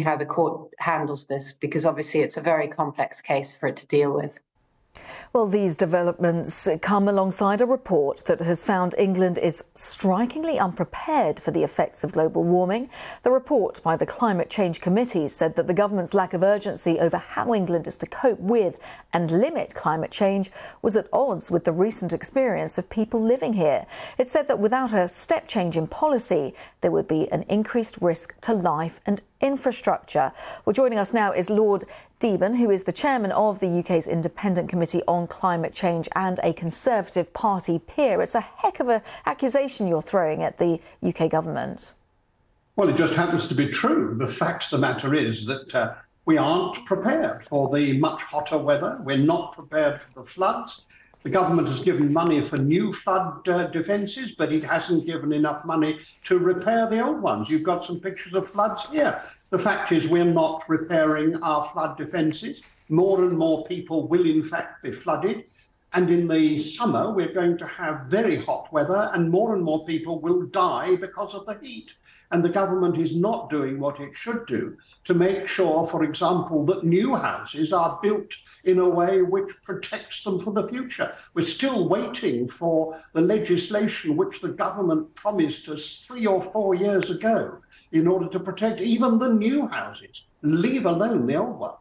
how the court handles this, because obviously it's a very complex case for it to deal with. Well, these developments come alongside a report that has found England is strikingly unprepared for the effects of global warming. The report by the Climate Change Committee said that the government's lack of urgency over how England is to cope with and limit climate change was at odds with the recent experience of people living here. It said that without a step change in policy, there would be an increased risk to life and infrastructure. Well, joining us now is Lord Deben, who is the chairman of the UK's Independent Committee on Climate Change and a Conservative Party peer. It's a heck of an accusation you're throwing at the UK government. Well, it just happens to be true. The fact of the matter is that we aren't prepared for the much hotter weather. We're not prepared for the floods. The government has given money for new flood defences, but it hasn't given enough money to repair the old ones. You've got some pictures of floods here. The fact is we're not repairing our flood defences. More and more people will in fact be flooded. And in the summer, we're going to have very hot weather and more people will die because of the heat. And the government is not doing what it should do to make sure, for example, that new houses are built in a way which protects them for the future. We're still waiting for the legislation which the government promised us 3 or 4 years ago in order to protect even the new houses, leave alone the old ones.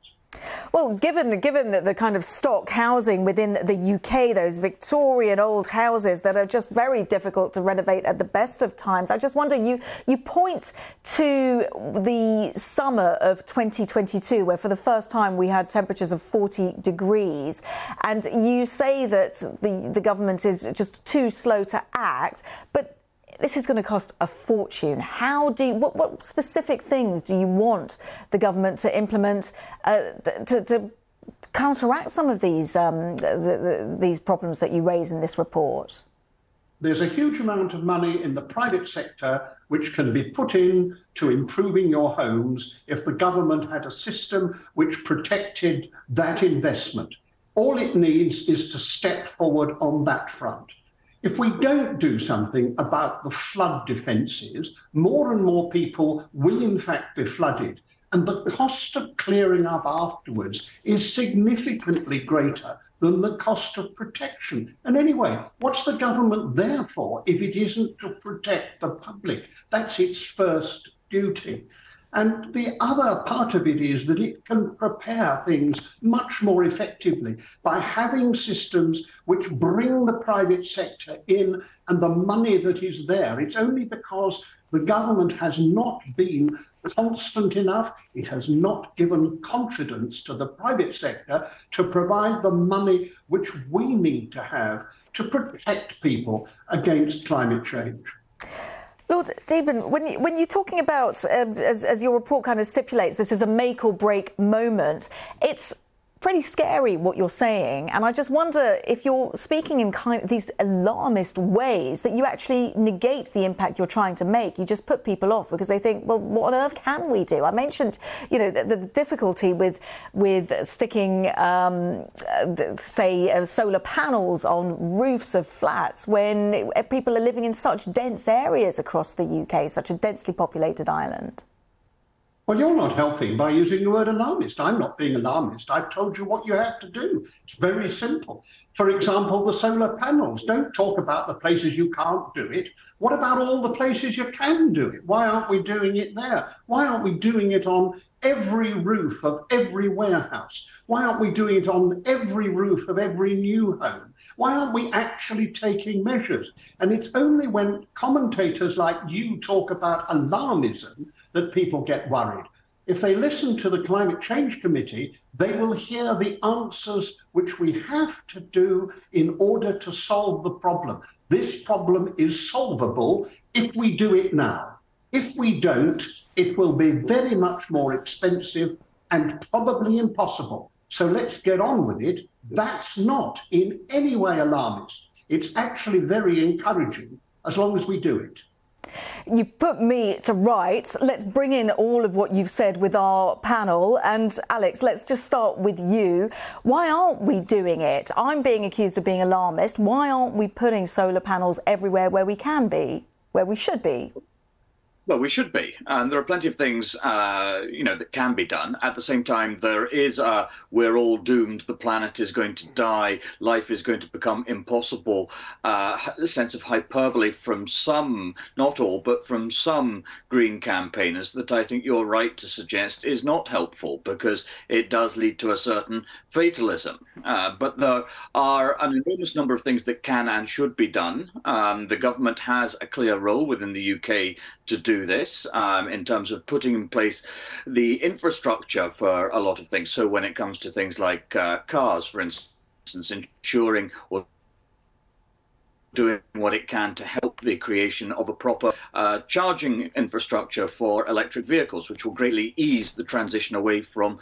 Well, given the kind of stock housing within the UK, those Victorian old houses that are just very difficult to renovate at the best of times, I just wonder, you point to the summer of 2022, where for the first time we had temperatures of 40 degrees, and you say that the government is just too slow to act, but this is going to cost a fortune. What specific things do you want the government to implement to counteract some of these problems that you raise in this report? There's a huge amount of money in the private sector which can be put in to improving your homes if the government had a system which protected that investment. All it needs is to step forward on that front. If we don't do something about the flood defences, more and more people will in fact be flooded. And the cost of clearing up afterwards is significantly greater than the cost of protection. And anyway, what's the government there for if it isn't to protect the public? That's its first duty. And the other part of it is that it can prepare things much more effectively by having systems which bring the private sector in, and the money that is there. It's only because the government has not been constant enough, it has not given confidence to the private sector to provide the money which we need to have to protect people against climate change. Lord Deben, when you're talking about, as your report kind of stipulates, this is a make or break moment, it's pretty scary what you're saying. And I just wonder if you're speaking in kind of these alarmist ways that you actually negate the impact you're trying to make. You just put people off because they think, well, what on earth can we do? I mentioned, you know, the difficulty with sticking, say, solar panels on roofs of flats when people are living in such dense areas across the UK, such a densely populated island. Well, you're not helping by using the word alarmist. I'm not being alarmist. I've told you what you have to do. It's very simple. For example, the solar panels. Don't talk about the places you can't do it. What about all the places you can do it? Why aren't we doing it there? Why aren't we doing it on every roof of every warehouse? Why aren't we doing it on every roof of every new home? Why aren't we actually taking measures? And it's only when commentators like you talk about alarmism that people get worried. If they listen to the Climate Change Committee, they will hear the answers which we have to do in order to solve the problem. This problem is solvable if we do it now. If we don't, it will be very much more expensive and probably impossible. So let's get on with it. That's not in any way alarmist. It's actually very encouraging as long as we do it. You put me to rights. Let's bring in all of what you've said with our panel. And Alex, let's just start with you. Why aren't we doing it? I'm being accused of being alarmist. Why aren't we putting solar panels everywhere where we can be, where we should be? Well, we should be. And there are plenty of things, that can be done. At the same time, there is we're all doomed, the planet is going to die, life is going to become impossible, a sense of hyperbole from some, not all, but from some green campaigners that I think you're right to suggest is not helpful, because it does lead to a certain fatalism. But there are an enormous number of things that can and should be done. The government has a clear role within the UK to do this in terms of putting in place the infrastructure for a lot of things. So when it comes to things like cars, for instance, ensuring or doing what it can to help the creation of a proper charging infrastructure for electric vehicles, which will greatly ease the transition away from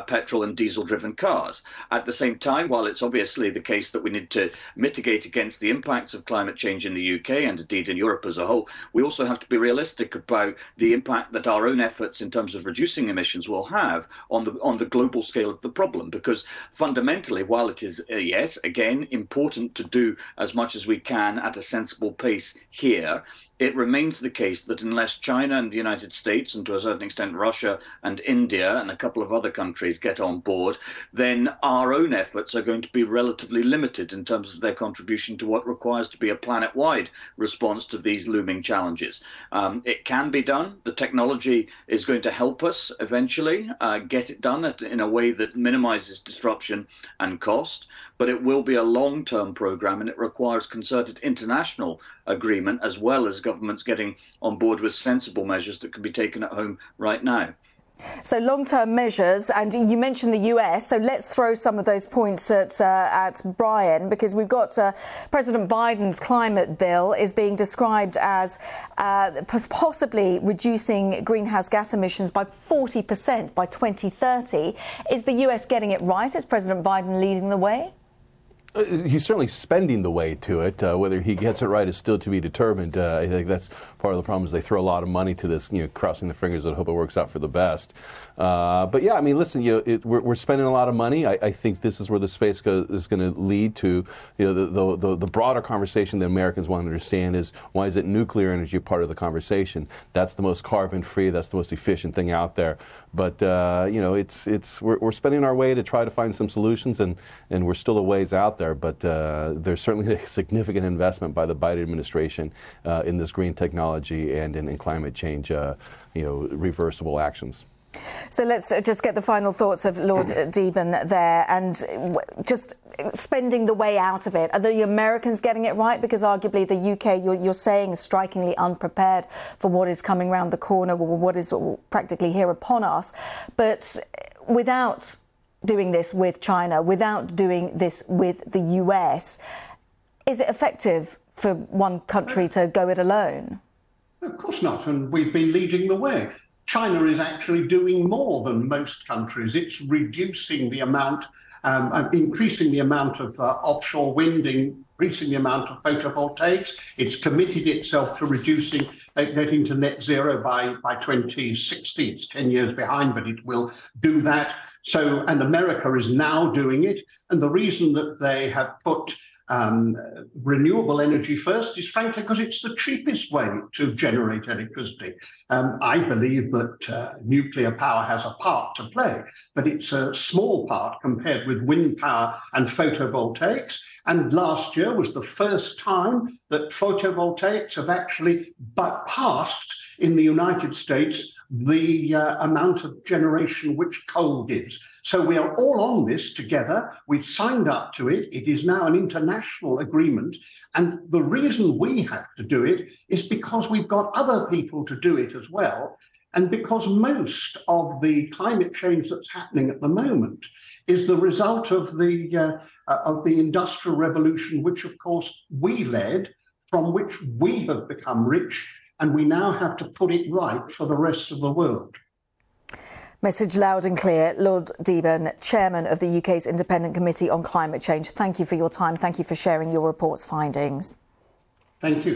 petrol and diesel-driven cars. At the same time, while it's obviously the case that we need to mitigate against the impacts of climate change in the UK and indeed in Europe as a whole, we also have to be realistic about the impact that our own efforts in terms of reducing emissions will have on the global scale of the problem. Because fundamentally, while it is, yes, again, important to do as much as we can at a sensible pace here, it remains the case that unless China and the United States, and to a certain extent Russia and India and a couple of other countries get on board, then our own efforts are going to be relatively limited in terms of their contribution to what requires to be a planet-wide response to these looming challenges. It can be done. The technology is going to help us eventually get it done in a way that minimizes disruption and cost. But it will be a long-term program, and it requires concerted international agreement as well as governments getting on board with sensible measures that can be taken at home right now. So long-term measures, and you mentioned the US, so let's throw some of those points at Brian, because we've got President Biden's climate bill is being described as possibly reducing greenhouse gas emissions by 40% by 2030. Is the US getting it right? Is President Biden leading the way? He's certainly spending the way to it. Whether he gets it right is still to be determined. I think that's part of the problem is they throw a lot of money to this, crossing the fingers and hope it works out for the best. But yeah, I mean, listen, we're spending a lot of money. I think this is where the space is going to lead to, the broader conversation that Americans want to understand is, why is it nuclear energy part of the conversation? That's the most carbon free. That's the most efficient thing out there. But we're spending our way to try to find some solutions, and we're still a ways out there. But there's certainly a significant investment by the Biden administration in this green technology and in climate change, reversible actions. So let's just get the final thoughts of Lord Deben there, and just spending the way out of it. Are the Americans getting it right? Because arguably the UK, you're saying, is strikingly unprepared for what is coming around the corner, or what is practically here upon us. But without doing this with China, without doing this with the US, is it effective for one country to go it alone? Of course not, and we've been leading the way. China is actually doing more than most countries. It's reducing the amount, increasing the amount of offshore wind, increasing the amount of photovoltaics. It's committed itself to reducing, getting to net zero by 2060. It's 10 years behind, but it will do that. So, and America is now doing it. And the reason that they have put renewable energy first is frankly because it's the cheapest way to generate electricity. I believe that nuclear power has a part to play, but it's a small part compared with wind power and photovoltaics. And last year was the first time that photovoltaics have actually passed in the United States the amount of generation which coal gives. So we are all on this together. We've signed up to it. It is now an international agreement. And the reason we have to do it is because we've got other people to do it as well. And because most of the climate change that's happening at the moment is the result of the Industrial Revolution, which of course we led, from which we have become rich, and we now have to put it right for the rest of the world. Message loud and clear. Lord Deben, Chairman of the UK's Independent Committee on Climate Change, thank you for your time. Thank you for sharing your report's findings. Thank you.